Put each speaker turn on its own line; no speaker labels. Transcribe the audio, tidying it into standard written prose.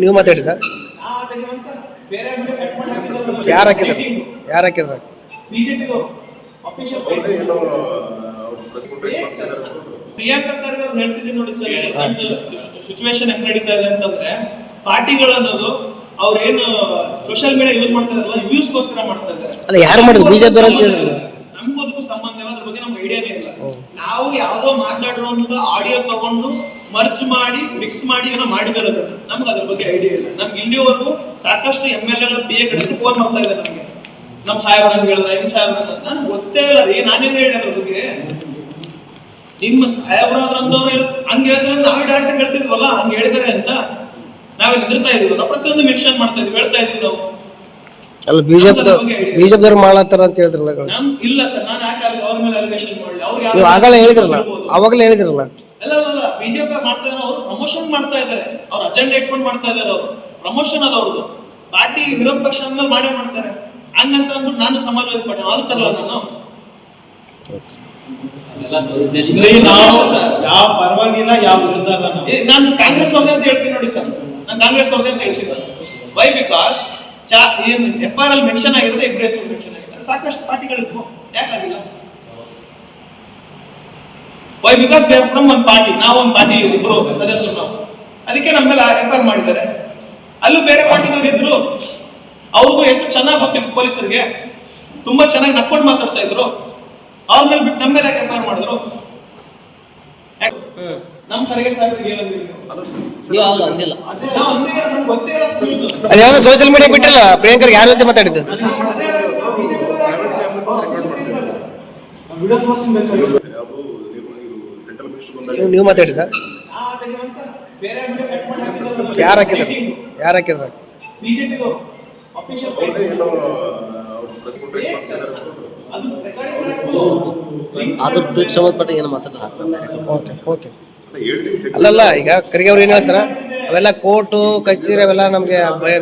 ನೀವು ಮಾತಾಡಿದ ಯಾರು ಹಾಕಿದ್ರು
ಪ್ರಿಯಾಂಕಾ ಖರ್ಗೆ ಅವ್ರು ಹೇಳ್ತಿದ್ದೀನಿ ನೋಡಿ ಸರ್, ಸಿಚುವೇಶನ್ ಹೆಂಗ್ ನಡೀತಾ ಇದೆ ಅಂತಂದ್ರೆ ಪಾರ್ಟಿಗಳು ಅನ್ನೋದು ಅವ್ರೇನು ಸೋಷಿಯಲ್ ಮೀಡಿಯಾ ಯೂಸ್ ಮಾಡ್ತಾ ಇದಾರಲ್ಲ, ವ್ಯೂಸ್ಗೋಸ್ಕರ ಮಾಡ್ತಾ ಇದ್ದಾರೆ.
ಅಲ್ಲ ಯಾರು ಮಾಡಿದ್ರು? ಬಿಜೆಪಿ ಅಂತ ಹೇಳಿದ್ರು.
ನಮಗೂ ಅದಕ್ಕೂ ಸಂಬಂಧ ಇಲ್ಲ, ಅದ್ರ ಬಗ್ಗೆ ನಮ್ಗೆ ಐಡಿಯಾನೇ ಇಲ್ಲ. ನಾವು ಯಾವ್ದೋ ಮಾತಾಡಿರುವಂತ ಆಡಿಯೋ ತಗೊಂಡು ಮರ್ಜ್ ಮಾಡಿ ಮಿಕ್ಸ್ ಮಾಡಿ ಏನೋ ಮಾಡಿದಾರೆ, ನಮ್ಗೆ ಅದ್ರ ಬಗ್ಗೆ ಐಡಿಯಾ ಇಲ್ಲ. ನಮ್ಗೆ ಇಲ್ಲಿವರೆಗೂ ಸಾಕಷ್ಟು MLA PA ಕಡೆಗೆ ಫೋನ್ ಮಾಡ್ತಾ ಇದ್ದಾರೆ ನಮ್ಗೆ, ನಮ್ ಸಾಹೇಬ್ರಂತ ಹೇಳಿದ್ರೆ ನಿಮ್ ಸಾಹೇಬ್ರಂತ ನನ್ಗೆ ಗೊತ್ತೇ ಇಲ್ಲ ರೀ, ನಾನೇನು ಹೇಳಿ ಅದ್ರ ಬಗ್ಗೆ. ನಿಮ್ಮ ಸಾಹೇಬ್ರಾದ್ರಂದವ್ರು ಹಂಗೆ ಹೇಳಿದ್ರೆ ನಾವೇ ಡೈರೆಕ್ಟ್ ಹೇಳ್ತಿದ್ವಲ್ಲ, ಹಂಗೆ ಹೇಳಿದಾರೆ ಅಂತ ನಾವೇ ನಿಂದಿರ್ತಾ ಇದೀವಲ್ಲ, ಪ್ರತಿಯೊಂದು ಮೆನ್ಷನ್ ಮಾಡ್ತಾ ಇದ್ವಿ, ಹೇಳ್ತಾ ಇದೀವಿ ನಾವು.
ಅಲ್ಲ ಬಿಜೆಪಿ ಮಾಡತ್ತಾರ ಅಂತ ಹೇಳಿದ್ರಲ್ಲ.
ಇಲ್ಲ ಸರ್, ನಾನು ಯಾಕೆ ಅವ್ರ ಮೇಲೆ ಅಲಿಗೇಷನ್ ಮಾಡಲಿ? ಅವ್ರು
ಆವಾಗಲೇ ಹೇಳಿದ್ರಲ್ಲ
ಅಲ್ಲ ಬಿಜೆಪಿ ಮಾಡ್ತಾ ಇದ್ದಾರೆ, ಅವ್ರು ಪ್ರಮೋಷನ್ ಮಾಡ್ತಾ ಇದ್ದಾರೆ, ಅವ್ರ ಅಜೆಂಡಾ ಇಟ್ಕೊಂಡು ಮಾಡ್ತಾ ಇದ್ದಾರೆ. ಅವ್ರು ಪ್ರಮೋಷನ್ ಅದವ್ರದ್ದು, ಪಾರ್ಟಿ ವಿರೋಧ ಪಕ್ಷ ಅಂದ್ಮೇಲೆ ಮಾಡೇ ಮಾಡ್ತಾರೆ. ಹಂಗಂತ ಅಂದ್ಬಿಟ್ಟು ನಾನು ಸಮಾಜವಾದಿ ಪಾರ್ಟಿ ಆಗುತ್ತಲ್ಲ,
ಯಾವ ಪರವಾಗಿಲ್ಲ, ಯಾವ ವಿರುದ್ಧ
ನಾನು ಕಾಂಗ್ರೆಸ್ ಅವ್ರದೇ ಅಂತ ಹೇಳ್ತೀನಿ ನೋಡಿ ಸರ್, ನಾನು ಕಾಂಗ್ರೆಸ್ ಅವ್ರದೇ ಅಂತ ಹೇಳ್ತೀನಿ. ವೈ ಬಿಕಾಸ್ FR ಮೆನ್ಷನ್ ಆಗಿರೋದು, ಎಗ್ರೆಸಿವ್ ಮೆನ್ಷನ್ ಆಗಿರೋದು, ಸಾಕಷ್ಟು ಪಾರ್ಟಿಗಳಿದ್ವು, ಯಾಕಾಗಿಲ್ಲ? Why because we are from one party, ನಾವು ಒಂದು ಪಾರ್ಟಿ ಇಬ್ರು ಸದಸ್ಯರು ನಾವು, ಅದಕ್ಕೆ ನಮ್ಮ ಮೇಲೆ FR ಮಾಡಿದ್ದಾರೆ. ಅಲ್ಲೂ ಬೇರೆ ಪಾರ್ಟಿದವ್ರು ಇದ್ರು, ಅವ್ರಿಗೂ ಹೆಸರು ಚೆನ್ನಾಗಿ ಗೊತ್ತಿತ್ತು, ಪೊಲೀಸರಿಗೆ ತುಂಬಾ ಚೆನ್ನಾಗಿ ನಕ್ಕೊಂಡು ಮಾತಾಡ್ತಾ ಇದ್ರು. ಅವ್ರ ಮೇಲೆ ಬಿಟ್ಟು ನಮ್ಮ ಮೇಲೆ FR ಮಾಡಿದ್ರು. ನಮ್ಮ ಖರ್ಗೆ ಸಾಹೇಬ್ರಿಗೆ
ಸೋಷಿಯಲ್ ಮೀಡಿಯಾ ಬಿಟ್ಟಿಲ್ಲ, ಪ್ರಿಯಾಂಕರ್ ಯಾರು ಅಂತ ಮಾತಾಡಿದ್ದು? ನೀವು ಮಾತಾಡಿದ ಯಾರು ಹಾಕಿದ್ರು?
ಅದ್ರ ಟ್ವೀಟ್ ಸಂಬಂಧಪಟ್ಟ ಏನು ಮಾತಾಡ್ತಾರೆ?
ಓಕೆ. ಅಲ್ಲಲ್ಲ, ಈಗ ಖರ್ಗೆ ಅವ್ರು ಏನ್ ಹೇಳ್ತಾರ, ಅವೆಲ್ಲ ಕೋರ್ಟು ಕಚೇರಿ ಅವೆಲ್ಲ ನಮ್ಗೆ ಭಯ.